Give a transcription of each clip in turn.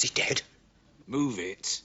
Is he dead? Move it.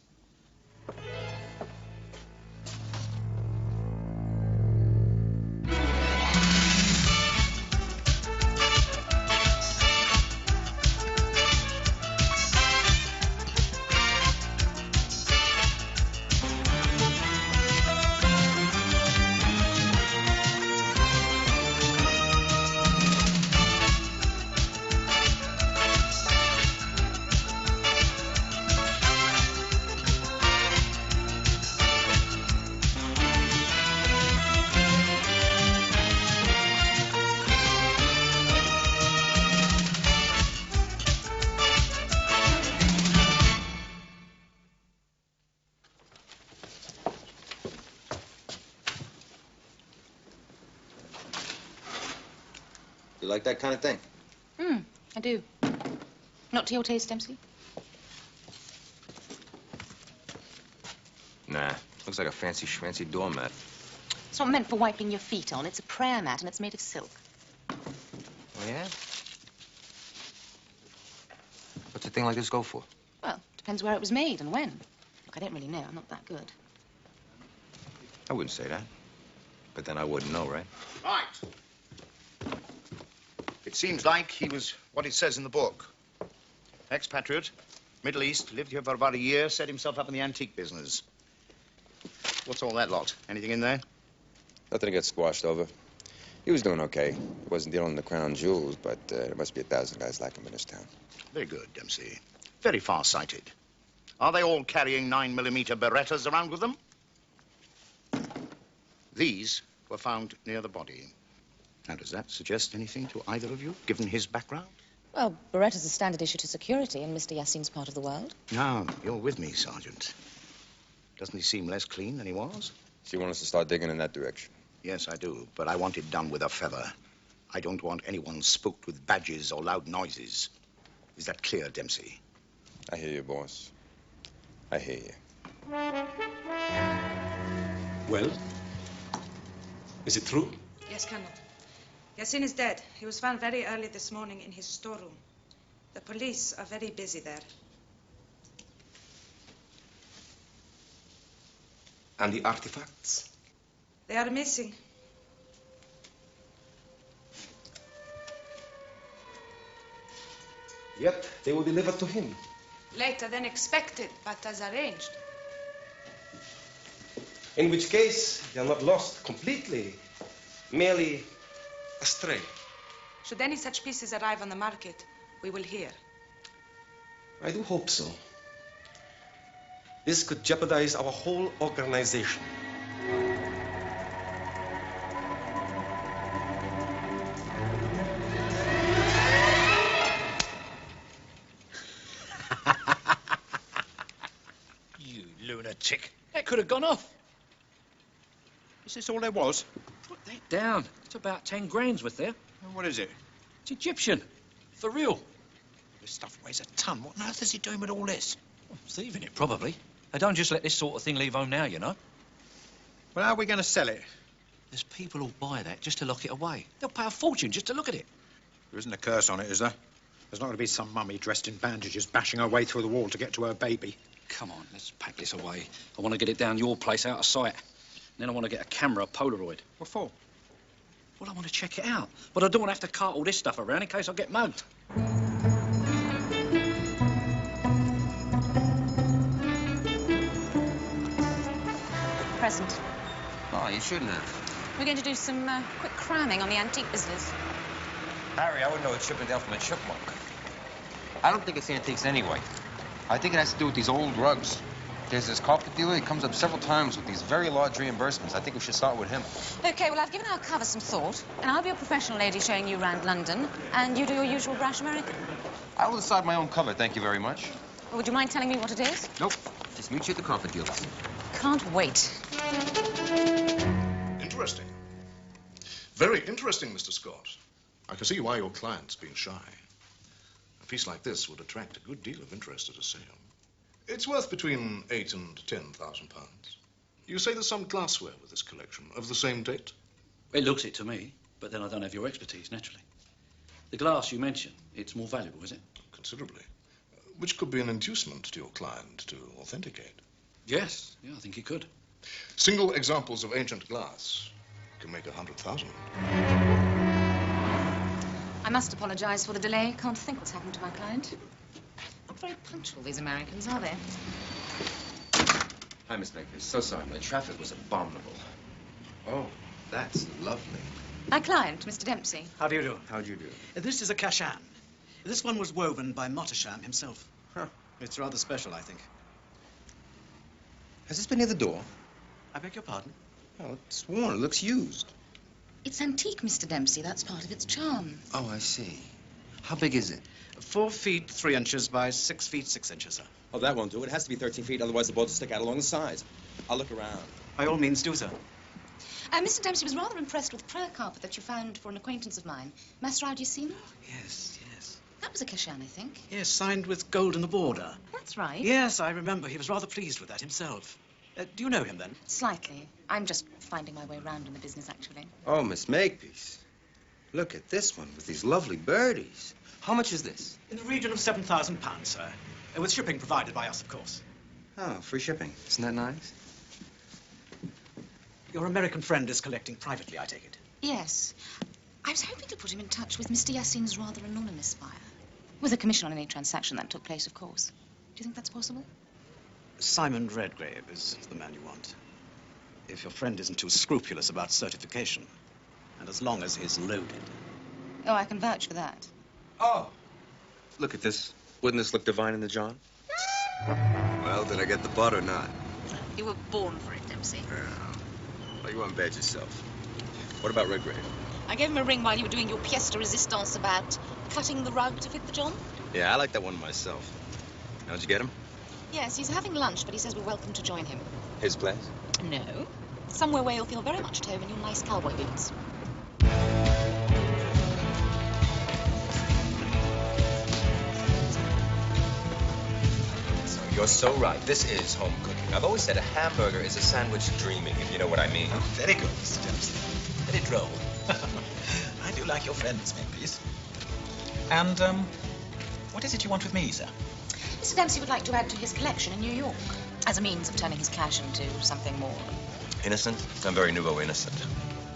You like that kind of thing? I do. Not to your taste, Dempsey? Nah. Looks like a fancy schmancy doormat. It's not meant for wiping your feet on. It's a prayer mat, and it's made of silk. Oh, yeah? What's a thing like this go for? Well, depends where it was made and when. Look, I don't really know. I'm not that good. I wouldn't say that. But then I wouldn't know, right? Right. It seems like he was what it says in the book. Expatriate, Middle East, lived here for about a year, set himself up in the antique business. What's all that lot? Anything in there? Nothing to get squashed over. He was doing okay. He wasn't dealing in the crown jewels, but there must be 1,000 guys like him in this town. Very good, Dempsey. Very far-sighted. Are they all carrying 9mm Berettas around with them? These were found near the body. Now, does that suggest anything to either of you, given his background? Well, Beretta's a standard issue to security in Mr. Yassine's part of the world. No, you're with me, Sergeant. Doesn't he seem less clean than he was? So you want us to start digging in that direction? Yes, I do, but I want it done with a feather. I don't want anyone spooked with badges or loud noises. Is that clear, Dempsey? I hear you, boss. I hear you. Well? Is it true? Yes, Colonel. Yassine is dead. He was found very early this morning in his storeroom. The police are very busy there. And the artifacts? They are missing. Yet they were delivered to him. Later than expected, but as arranged. In which case, they are not lost completely, merely astray. Should any such pieces arrive on the market, we will hear. I do hope so. This could jeopardize our whole organization. You lunatic. That could have gone off. Is this all there was? Put that down. It's about 10 grand's worth there. What is it? It's Egyptian. For real. This stuff weighs a ton. What on earth is he doing with all this? Well, thieving it, probably. They don't just let this sort of thing leave home now, you know. Well, how are we going to sell it? There's people who'll buy that just to lock it away. They'll pay a fortune just to look at it. There isn't a curse on it, is there? There's not going to be some mummy dressed in bandages bashing her way through the wall to get to her baby. Come on, let's pack this away. I want to get it down your place out of sight. Then I want to get a camera, a Polaroid. What for? Well, I want to check it out. But I don't want to have to cart all this stuff around in case I get mugged. Present. Oh, you shouldn't have. We're going to do some quick cramming on the antique business. Harry, I wouldn't know it's shipping down from a chipmunk. I don't think it's antiques anyway. I think it has to do with these old rugs. There's this carpet dealer. He comes up several times with these very large reimbursements. I think we should start with him. Okay, well, I've given our cover some thought, and I'll be a professional lady showing you around London, and you do your usual brash American. I will decide my own cover, thank you very much. Well, would you mind telling me what it is? Nope. Just meet you at the carpet dealer's. Can't wait. Interesting. Very interesting, Mr. Scott. I can see why your client's been shy. A piece like this would attract a good deal of interest at a sale. It's worth between £8,000 and £10,000. You say there's some glassware with this collection of the same date? It looks it to me, but then I don't have your expertise, naturally. The glass you mentioned, it's more valuable, is it? Considerably. which could be an inducement to your client to authenticate. Yes, yeah, I think he could. Single examples of ancient glass can make 100,000. I must apologize for the delay. Can't think what's happened to my client. Not very punctual, these Americans, are they? Hi, Miss Makepeace. So sorry. My traffic was abominable. Oh, that's lovely. My client, Mr. Dempsey. How do you do? How'd you do? This is a Kashan. This one was woven by Mottasham himself. Huh. It's rather special, I think. Has this been near the door? I beg your pardon? Oh, it's worn. It looks used. It's antique, Mr. Dempsey. That's part of its charm. Oh, I see. How big is it? 4 feet 3 inches by 6 feet 6 inches, sir. Oh, that won't do. It has to be 13 feet, otherwise the bolts will stick out along the sides. I'll look around. By all means, do so. Mr. Dempsey was rather impressed with the prayer carpet that you found for an acquaintance of mine. Master Yasin? Yes, yes. That was a Kashan, I think. Yes, signed with gold in the border. That's right. Yes, I remember. He was rather pleased with that himself. Do you know him, then? Slightly. I'm just finding my way around in the business, actually. Oh, Miss Makepeace. Look at this one with these lovely birdies. How much is this? In the region of £7,000, sir. With shipping provided by us, of course. Oh, free shipping. Isn't that nice? Your American friend is collecting privately, I take it. Yes. I was hoping to put him in touch with Mr. Yasin's rather anonymous buyer. With a commission on any transaction that took place, of course. Do you think that's possible? Simon Redgrave is the man you want. If your friend isn't too scrupulous about certification, and as long as he's loaded. Oh, I can vouch for that. Oh. Look at this. Wouldn't this look divine in the John? Well, did I get the butt or not? You were born for it, Dempsey. Well, you won't bet yourself. What about Redgrave? I gave him a ring while you were doing your pièce de résistance about cutting the rug to fit the John. Yeah, I like that one myself. How'd you get him? Yes, he's having lunch, but he says we're welcome to join him. His place? No. Somewhere where you'll feel very much at home in your nice cowboy boots. You're so right. This is home cooking. I've always said a hamburger is a sandwich dreaming, if you know what I mean. Oh, very good, Mr. Dempsey. Very droll. I do like your friend, Miss Makepeace. And, what is it you want with me, sir? Mr. Dempsey would like to add to his collection in New York as a means of turning his cash into something more. Innocent? I'm very nouveau innocent.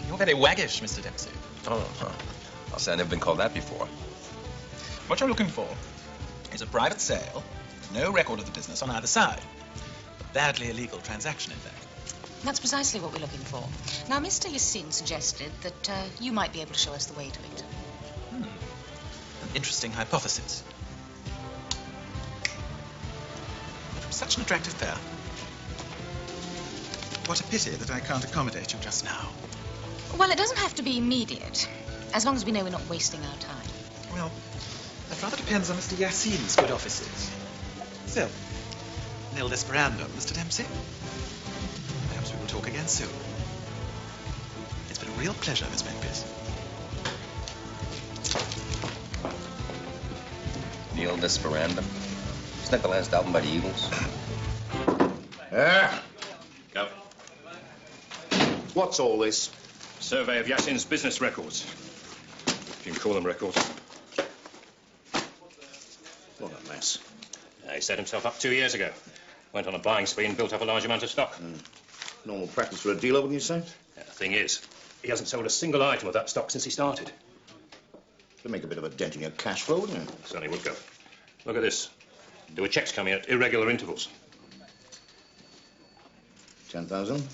You're very waggish, Mr. Dempsey. Oh, huh. I'll say I've never been called that before. What you're looking for is a private sale, no record of the business on either side. A badly illegal transaction, in fact. That's precisely what we're looking for. Now, Mr. Yasin suggested that you might be able to show us the way to it. An interesting hypothesis. But from such an attractive pair. What a pity that I can't accommodate you just now. Well, it doesn't have to be immediate, as long as we know we're not wasting our time. Well, that rather depends on Mr. Yasin's good offices. Still, nil desperandum, Mr. Dempsey. Perhaps we will talk again soon. It's been a real pleasure, Miss Makepeace. Nil Desperandum. Isn't that the last album by the Eagles? Go. What's all this? Survey of Yasin's business records. If you can call them records. What a mess. He set himself up 2 years ago. Went on a buying spree and built up a large amount of stock. Normal practice for a dealer, wouldn't you say? Yeah, the thing is, he hasn't sold a single item of that stock since he started. Could make a bit of a dent in your cash flow, wouldn't it? Certainly would go. Look at this. There were checks coming at irregular intervals. 10,000.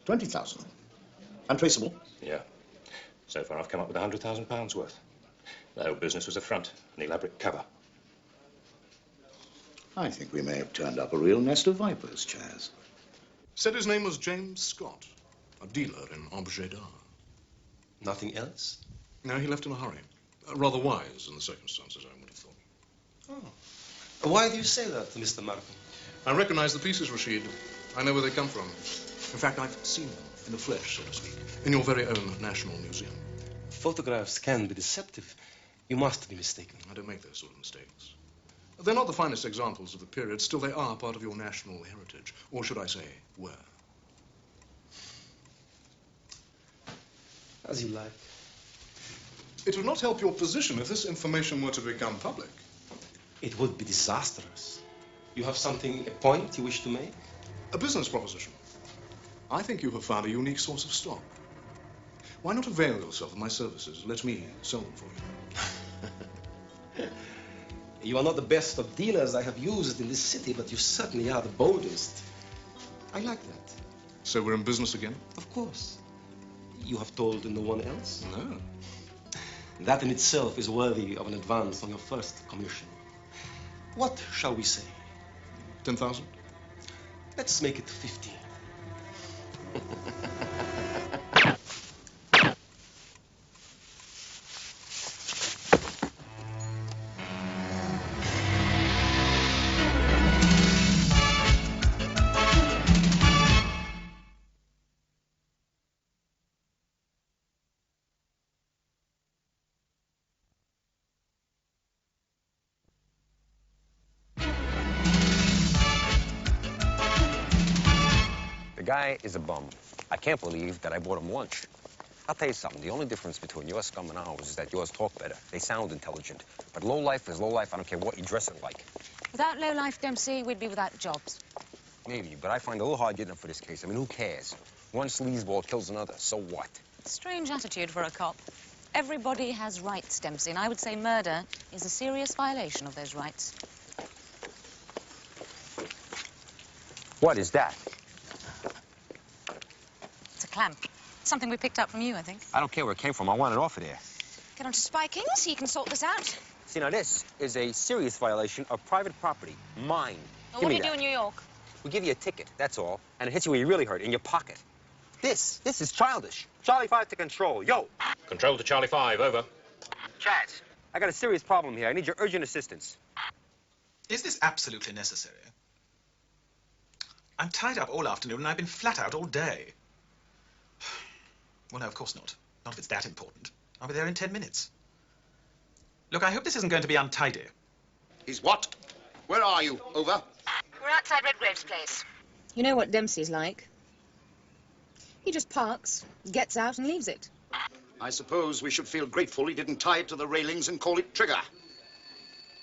20,000. Untraceable. Yeah. So far, I've come up with £100,000 worth. The whole business was a front, an elaborate cover. I think we may have turned up a real nest of vipers, Chaz. Said his name was James Scott, a dealer in objet d'art. Nothing else? No, he left in a hurry. Rather wise in the circumstances, I would have thought. Oh. Why do you say that, Mr. Markham? I recognize the pieces, Rashid. I know where they come from. In fact, I've seen them in the flesh, so to speak, in your very own National Museum. Photographs can be deceptive. You must be mistaken. I don't make those sort of mistakes. They're not the finest examples of the period, still they are part of your national heritage. Or should I say, were. As you like. It would not help your position if this information were to become public. It would be disastrous. You have something, a point you wish to make? A business proposition. I think you have found a unique source of stock. Why not avail yourself of my services? Let me sell them for you. You are not the best of dealers I have used in this city, but you certainly are the boldest. I like that. So we're in business again? Of course. You have told no one else? No. That in itself is worthy of an advance on your first commission. What shall we say? 10,000? Let's make it 50. The guy is a bum. I can't believe that I bought him lunch. I'll tell you something. The only difference between your scum and ours is that yours talk better. They sound intelligent. But low life is low life. I don't care what you dress it like. Without low life, Dempsey, we'd be without jobs. Maybe, but I find it a little hard getting up for this case. I mean, who cares? One sleazeball kills another. So what? Strange attitude for a cop. Everybody has rights, Dempsey, and I would say murder is a serious violation of those rights. What is that? It's a clamp. Something we picked up from you, I think. I don't care where it came from. I want it off of there. Get on to Spy Kings. He can sort this out. See, now this is a serious violation of private property. Mine. Well, what do you do in New York? We give you a ticket, that's all. And it hits you where you really hurt, in your pocket. This is childish. Charlie 5 to control. Yo! Control to Charlie 5, over. Chaz, I got a serious problem here. I need your urgent assistance. Is this absolutely necessary? I'm tied up all afternoon and I've been flat out all day. Well, no, of course not. Not if it's that important. I'll be there in 10 minutes. Look, I hope this isn't going to be untidy. He's what? Where are you? Over. We're outside Redgrave's place. You know what Dempsey's like. He just parks, gets out and leaves it. I suppose we should feel grateful he didn't tie it to the railings and call it Trigger.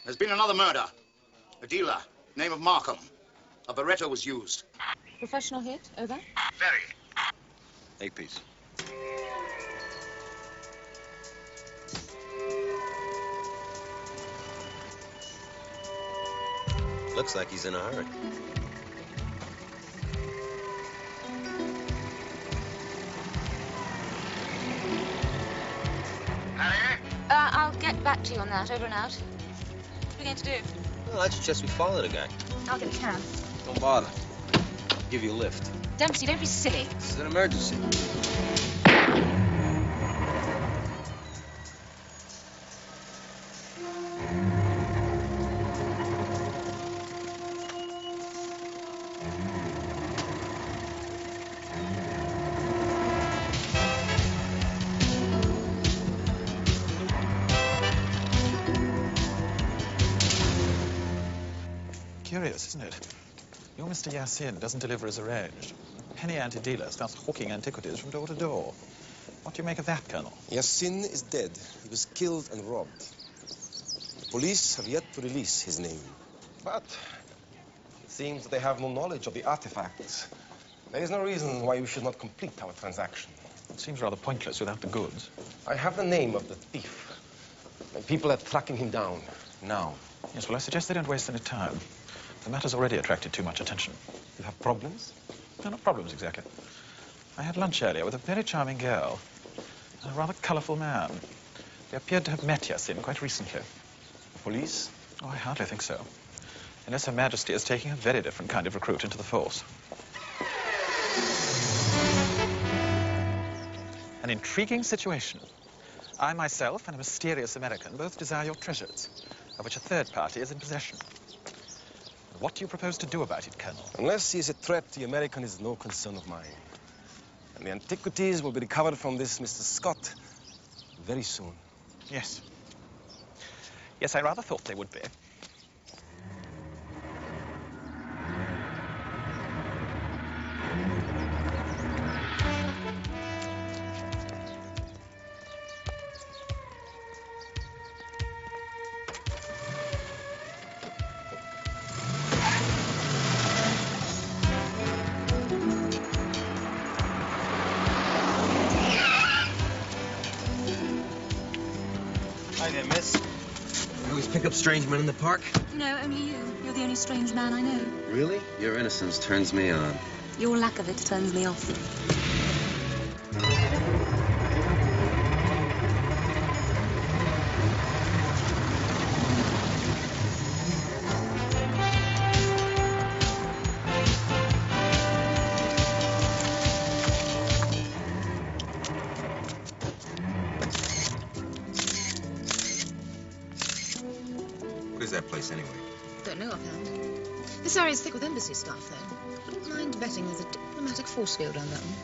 There's been another murder. A dealer, name of Markham. A Beretta was used. Professional hit, over? Very. Makepeace. Looks like he's in a hurry. I'll get back to you on that, over and out. What are we going to do? Well, I suggest we follow the guy. I'll get a cab. Don't bother. I'll give you a lift. Dempsey, don't be silly. This is an emergency. Curious, isn't it? Your Mr. Yassin doesn't deliver as arranged. A penny anti-dealer starts hawking antiquities from door to door. What do you make of that, Colonel? Yassin is dead. He was killed and robbed. The police have yet to release his name. But it seems they have no knowledge of the artifacts. There is no reason why we should not complete our transaction. It seems rather pointless without the goods. I have the name of the thief. And people are tracking him down now. Yes, well, I suggest they don't waste any time. The matter's already attracted too much attention. You have problems? No, not problems exactly. I had lunch earlier with a very charming girl and a rather colourful man. They appeared to have met Yassin quite recently. The police? Oh, I hardly think so. Unless Her Majesty is taking a very different kind of recruit into the force. An intriguing situation. I myself and a mysterious American both desire your treasures, of which a third party is in possession. What do you propose to do about it, Colonel? Unless he is a threat, the American is no concern of mine. And the antiquities will be recovered from this Mr. Scott very soon. Yes. Yes, I rather thought they would be. always pick up strange men in the park? No, only you. You're the only strange man I know. Really? Your innocence turns me on. Your lack of it turns me off. What is that place, anyway? Don't know offhand. This area's thick with embassy staff, though. Wouldn't mind betting there's a diplomatic force field around that one.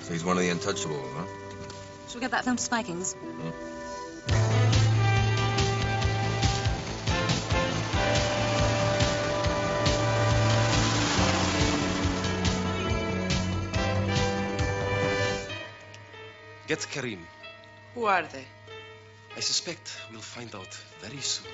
So he's one of the untouchables, huh? Shall we get that film to Spikings? Get Karim. Who are they? I suspect we'll find out very soon.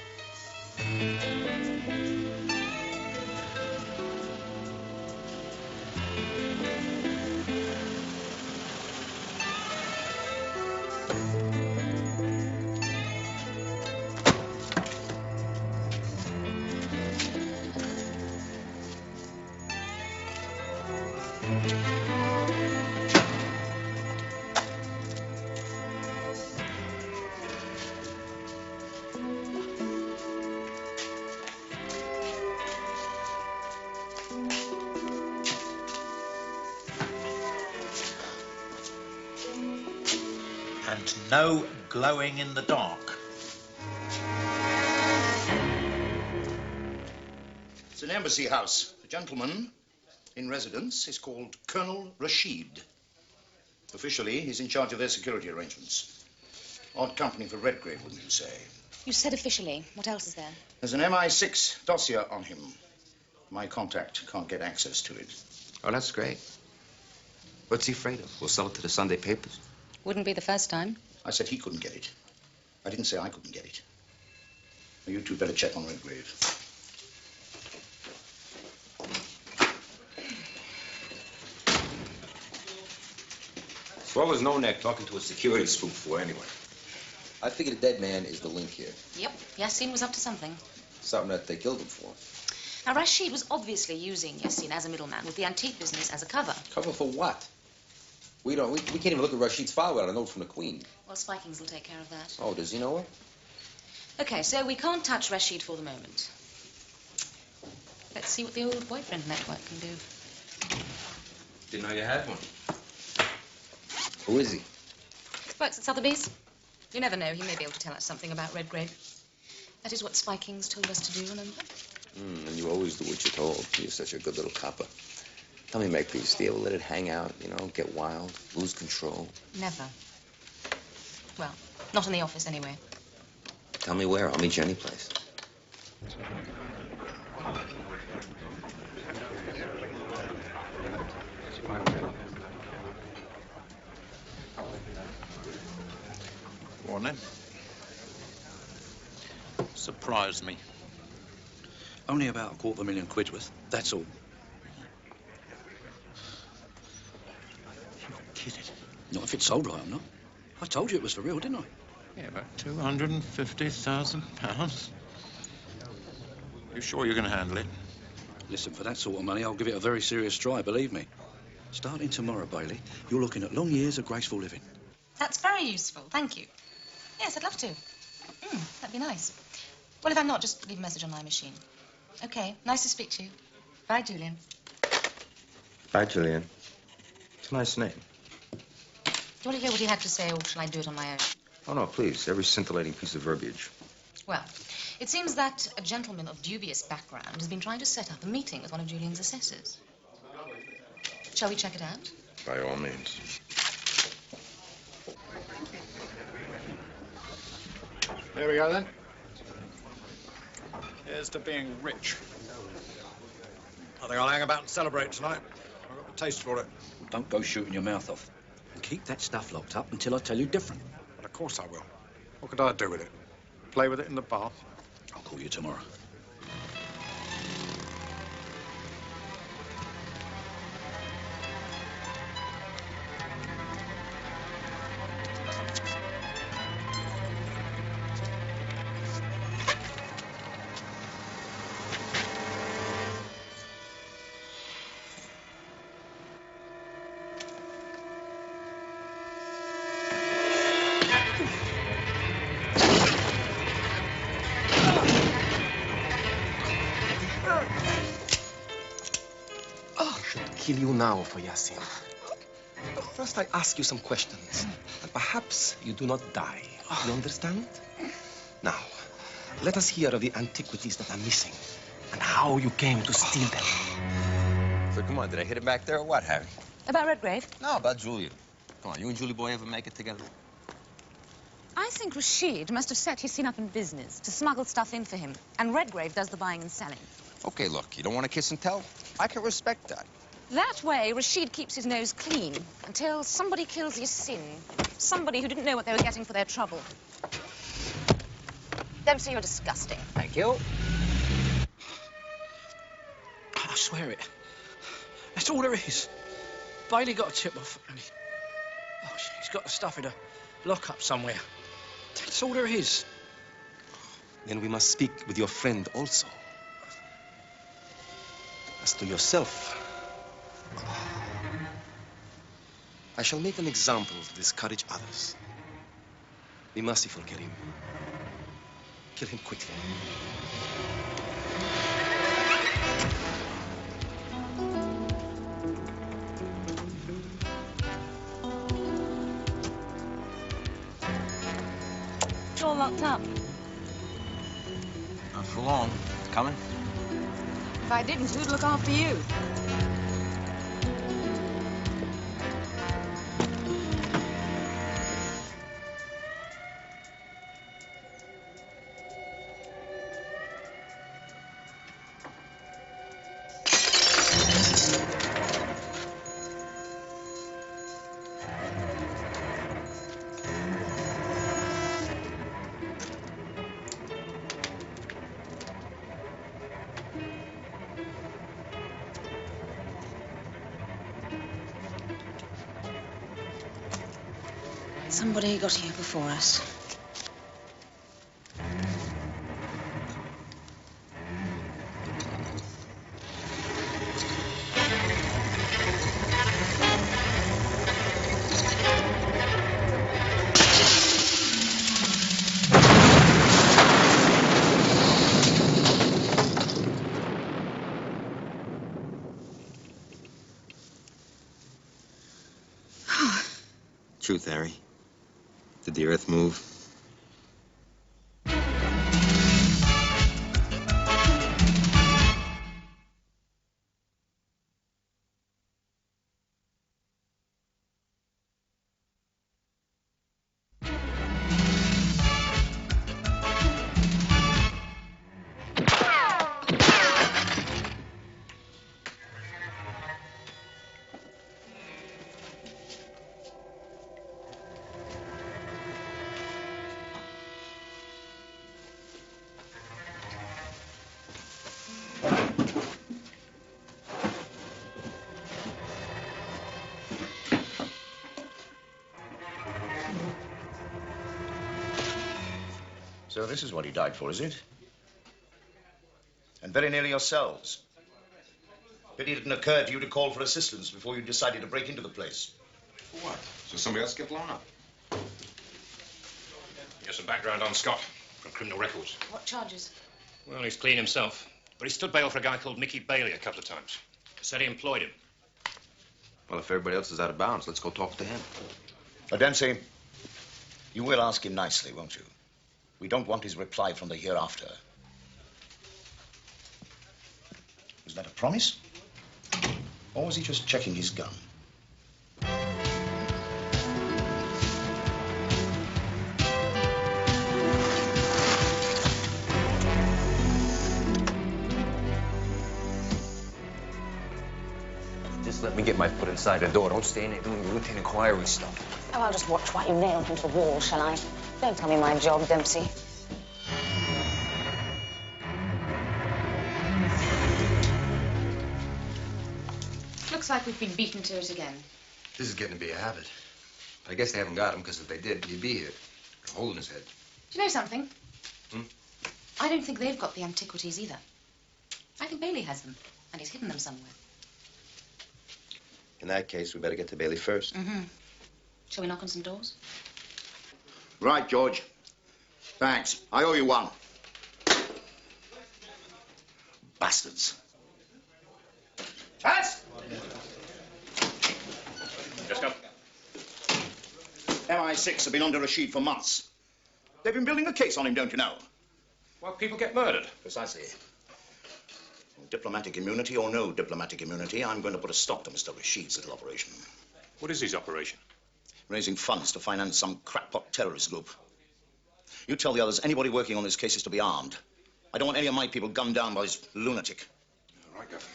And no glowing in the dark. It's an embassy house. The gentleman in residence is called Colonel Rashid. Officially, he's in charge of their security arrangements. Odd company for Redgrave, wouldn't you say? You said officially. What else is there? There's an MI6 dossier on him. My contact can't get access to it. Oh, that's great. What's he afraid of? We'll sell it to the Sunday papers. Wouldn't be the first time. I said he couldn't get it. I didn't say I couldn't get it. Now, you two better check on Redgrave. So what was No Neck talking to a security spook for, anyway? I figure the dead man is the link here. Yep, Yassin was up to something. Something that they killed him for. Now, Rashid was obviously using Yassin as a middleman with the antique business as a cover. Cover for what? We can't even look at Rashid's file without a note from the Queen. Well, Spikings will take care of that. Oh, does he know her? Okay, so we can't touch Rashid for the moment. Let's see what the old boyfriend network can do. Didn't know you had one. Who is he? Works at Sotheby's. You never know, he may be able to tell us something about Redgrave. That is what Spikings told us to do, remember? And you always do what you're told. You're such a good little copper. Tell me, Makepeace, do you ever let it hang out, get wild, lose control? Never. Well, not in the office, anyway. Tell me where. I'll meet you any place. Morning. Surprised me. Only about £250,000 worth. That's all. You're kidding. Not if it's sold right, I'm not. I told you it was for real, didn't I? Yeah, about £250,000. You sure you're going to handle it? Listen, for that sort of money, I'll give it a very serious try, believe me. Starting tomorrow, Bailey, you're looking at long years of graceful living. That's very useful, thank you. Yes, I'd love to. That'd be nice. Well, if I'm not, just leave a message on my machine. Okay, nice to speak to you. Bye, Julian. Bye, Julian. It's a nice name. Do you want to hear what he had to say, or shall I do it on my own? Oh, no, please. Every scintillating piece of verbiage. Well, it seems that a gentleman of dubious background has been trying to set up a meeting with one of Julian's assessors. Shall we check it out? By all means. There we go, then. Here's to being rich. I think I'll hang about and celebrate tonight. I've got the taste for it. Don't go shooting your mouth off. And keep that stuff locked up until I tell you different. But of course I will. What could I do with it? Play with it in the bar? I'll call you tomorrow. kill you now for Yasin. First, I ask you some questions, and perhaps you do not die. You understand? Now, let us hear of the antiquities that are missing, and how you came to steal them. So come on, did I hit it back there or what, Harry? About Redgrave? No, about Julia. Come on, you and Julie boy ever make it together? I think Rashid must have set his scene up in business to smuggle stuff in for him, and Redgrave does the buying and selling. Okay, look, you don't want to kiss and tell? I can respect that. That way, Rashid keeps his nose clean until somebody kills Yasin. Somebody who didn't know what they were getting for their trouble. Dempsey, you're disgusting. Thank you. I swear it. That's all there is. Bailey got a tip off, and he's got the stuff in a lockup somewhere. That's all there is. Then we must speak with your friend also. As to yourself, I shall make an example to discourage others. Be merciful, Karim. Kill him quickly. It's all locked up. Not for long. Coming? If I didn't, who'd look after you? Somebody got here before us. Truth, Harry. Did the earth move? So this is what he died for, is it? And very nearly yourselves. Pity it didn't occur to you to call for assistance before you decided to break into the place. For what? So somebody else get blown up? Get some background on Scott from criminal records. What charges? Well, he's clean himself. But he stood bail for a guy called Mickey Bailey a couple of times. Said he employed him. Well, if everybody else is out of bounds, let's go talk to him. Dempsey, you will ask him nicely, won't you? We don't want his reply from the hereafter. Was that a promise? Or was he just checking his gun? Just let me get my foot inside the door. Don't stay in there doing routine inquiry stuff. Oh, I'll just watch while you nail him to the wall, shall I? Don't tell me my job, Dempsey. Looks like we've been beaten to it again. This is getting to be a habit. I guess they haven't got him, because if they did, he'd be here. A hole in his head. Do you know something? Hmm? I don't think they've got the antiquities either. I think Bailey has them, and he's hidden them somewhere. In that case, we better get to Bailey first. Mm-hmm. Shall we knock on some doors? Right, George. Thanks. I owe you one. Bastards. Chance! MI6 have been under Rashid for months. They've been building a case on him, don't you know? Well, people get murdered. Precisely. Diplomatic immunity or no diplomatic immunity, I'm going to put a stop to Mr. Rashid's little operation. What is his operation? Raising funds to finance some crackpot terrorist group. You tell the others anybody working on this case is to be armed. I don't want any of my people gunned down by this lunatic. All right, Governor.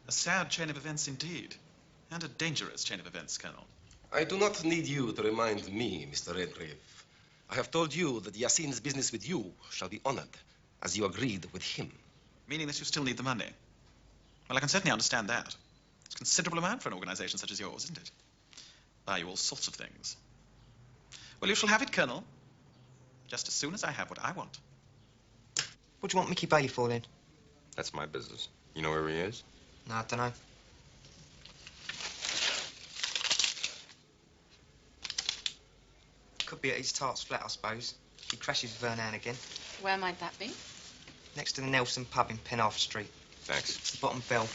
A sad chain of events indeed. And a dangerous chain of events, Colonel. I do not need you to remind me, Mr. Redgrave. I have told you that Yasin's business with you shall be honored, as you agreed with him. Meaning that you still need the money. Well, I can certainly understand that. It's a considerable amount for an organization such as yours, isn't it? Buy you all sorts of things. Well, you shall have it, Colonel. Just as soon as I have what I want. What do you want Mickey Bailey for, then? That's my business. You know where he is? No, I don't know. Could be at his tart's flat, I suppose. He crashes with her now and again. Where might that be? Next to the Nelson pub in Penarth Street. Thanks. It's the bottom bell.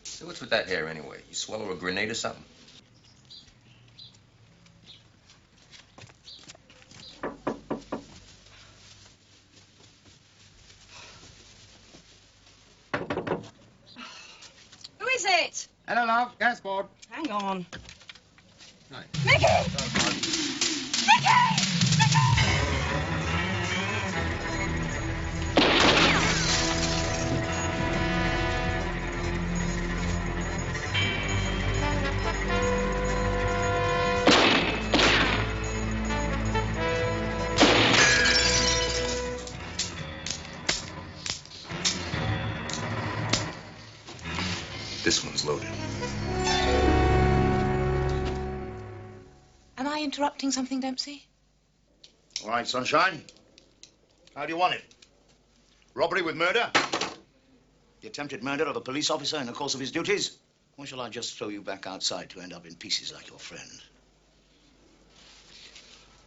So what's with that hair, anyway? You swallow a grenade or something? Who is it? Hello, love. Gas board. Hang on. Right. Mickey! Mickey! This one's loaded. Am I interrupting something, Dempsey? All right, sunshine. How do you want it? Robbery with murder? The attempted murder of a police officer in the course of his duties? Or shall I just throw you back outside to end up in pieces like your friend?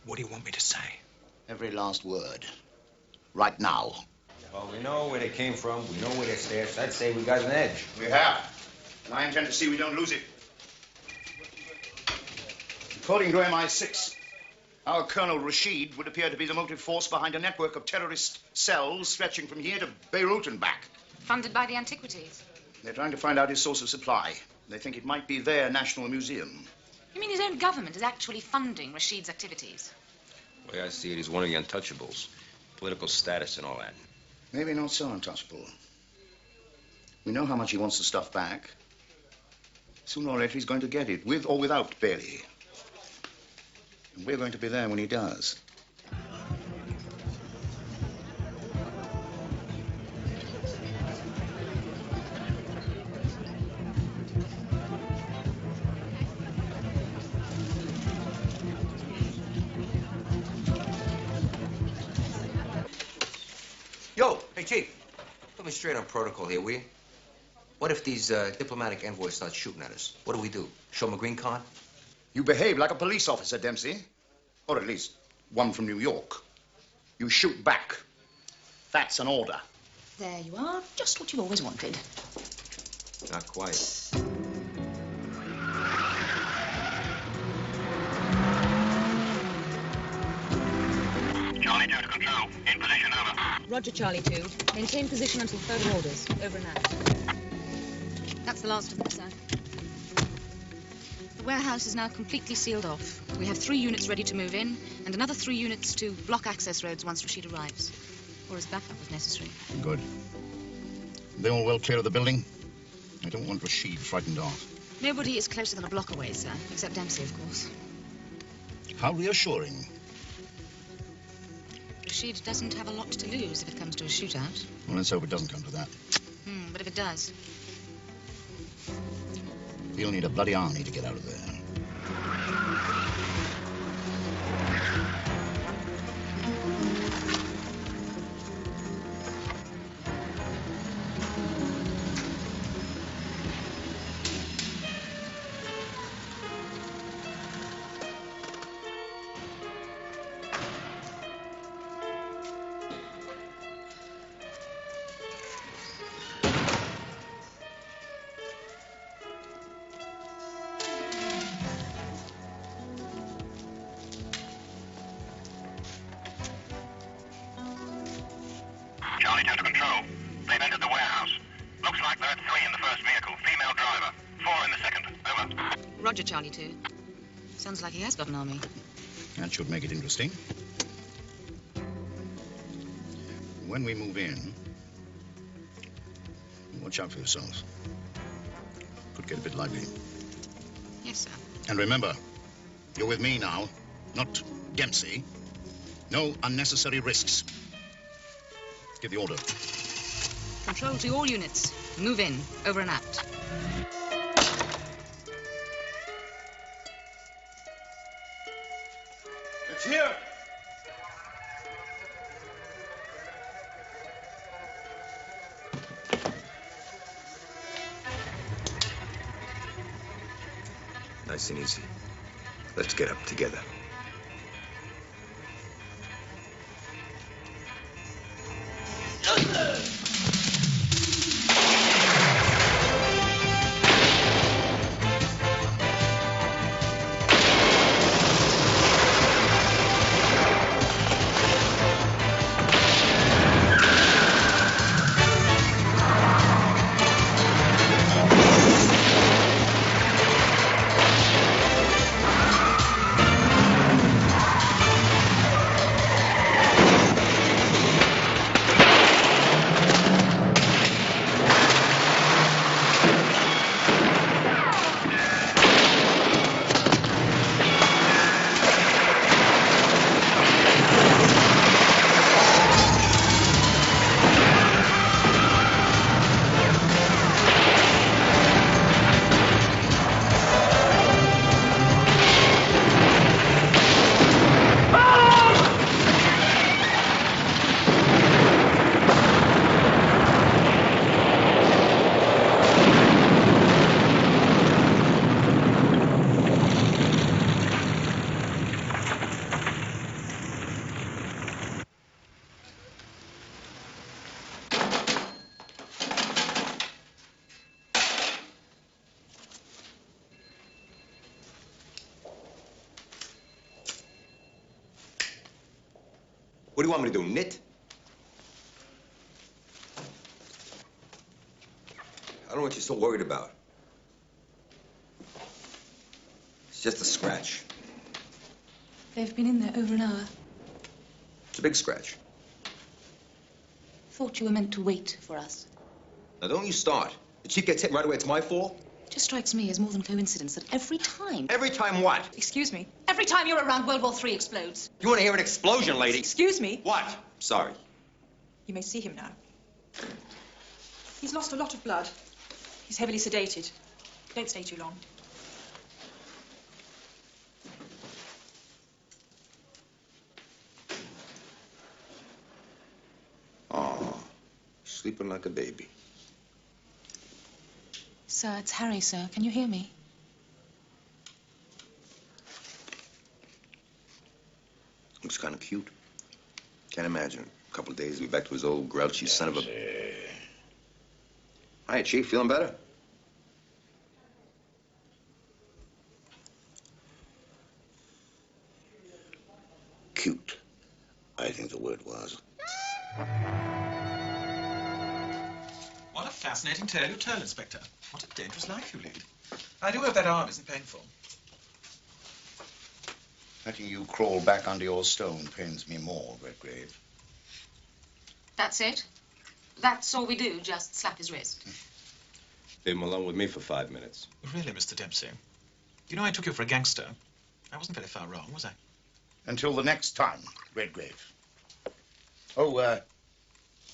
What do you want me to say? Every last word. Right now. Well, we know where they came from. We know where they're stashed. I'd say we got an edge. We have. And I intend to see we don't lose it. According to MI6, our Colonel Rashid would appear to be the motive force behind a network of terrorist cells stretching from here to Beirut and back. Funded by the antiquities. They're trying to find out his source of supply. They think it might be their national museum. You mean his own government is actually funding Rashid's activities? The way I see it, he's one of the untouchables. Political status and all that. Maybe not so untouchable. We know how much he wants the stuff back. Sooner or later, he's going to get it, with or without Bailey. And we're going to be there when he does. Yo, hey, Chief. Put me straight on protocol here, will you? What if these diplomatic envoys start shooting at us? What do we do? Show them a green card? You behave like a police officer, Dempsey. Or at least one from New York. You shoot back. That's an order. There you are. Just what you always wanted. Not quite. Charlie 2 to control. In position, over. Roger, Charlie 2. Maintain position until further orders. Over and out. That's the last of them, sir. The warehouse is now completely sealed off. We have 3 units ready to move in, and another 3 units to block access roads once Rashid arrives. Or as backup if necessary. Good. They all well clear of the building? I don't want Rashid frightened off. Nobody is closer than a block away, sir. Except Dempsey, of course. How reassuring. Rashid doesn't have a lot to lose if it comes to a shootout. Well, let's hope it doesn't come to that. But if it does... He'll need a bloody army to get out of there. Roger, Charlie 2. Sounds like he has got an army. That should make it interesting. When we move in, watch out for yourselves. Could get a bit lively. Yes, sir. And remember, you're with me now, not Dempsey. No unnecessary risks. Give the order. Control to all units. Move in. Over and out. It's here. Nice and easy. Let's get up together. What do you want me to do, knit? I don't know what you're so worried about. It's just a scratch. They've been in there over an hour. It's a big scratch. Thought you were meant to wait for us. Now, don't you start. The chief gets hit right away. It's my fault. Just strikes me as more than coincidence that every time... Every time what? Excuse me. Every time you're around, World War III explodes. You want to hear an explosion, lady? Excuse me. What? Sorry. You may see him now. He's lost a lot of blood. He's heavily sedated. Don't stay too long. Oh, sleeping like a baby. Sir, it's Harry, sir. Can you hear me? Looks kind of cute. Can't imagine. A couple of days, he'll be back to his old grouchy son of a... Hi, Chief. Feeling better? Cute, I think the word was. What a fascinating tale you tell, Inspector. What a dangerous life you lead. I do hope that arm isn't painful. Letting you crawl back under your stone pains me more, Redgrave. That's it? That's all we do, just slap his wrist? Leave him alone with me for 5 minutes. Really, Mr. Dempsey? You know I took you for a gangster. I wasn't very far wrong, was I? Until the next time, Redgrave. Oh,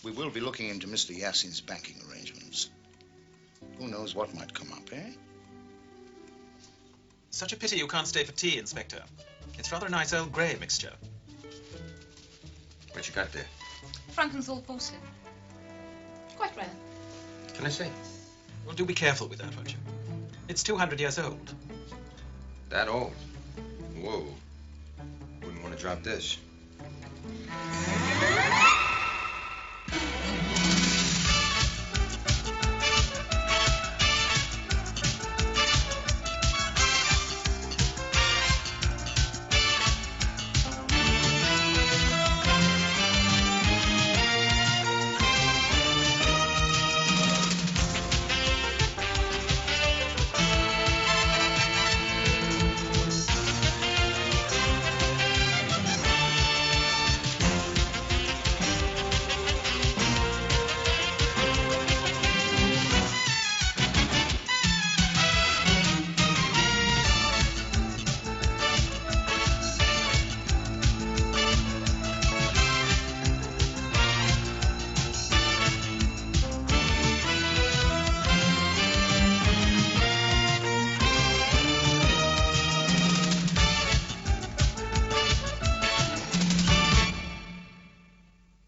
we will be looking into Mr. Yassin's banking arrangements. Who knows what might come up, eh? Such a pity you can't stay for tea, Inspector. It's rather a nice old grey mixture. What you got there? Frankenthal porcelain. Quite rare. Can I see? Well, do be careful with that, won't you? It's 200 years old. That old? Whoa. Wouldn't want to drop this.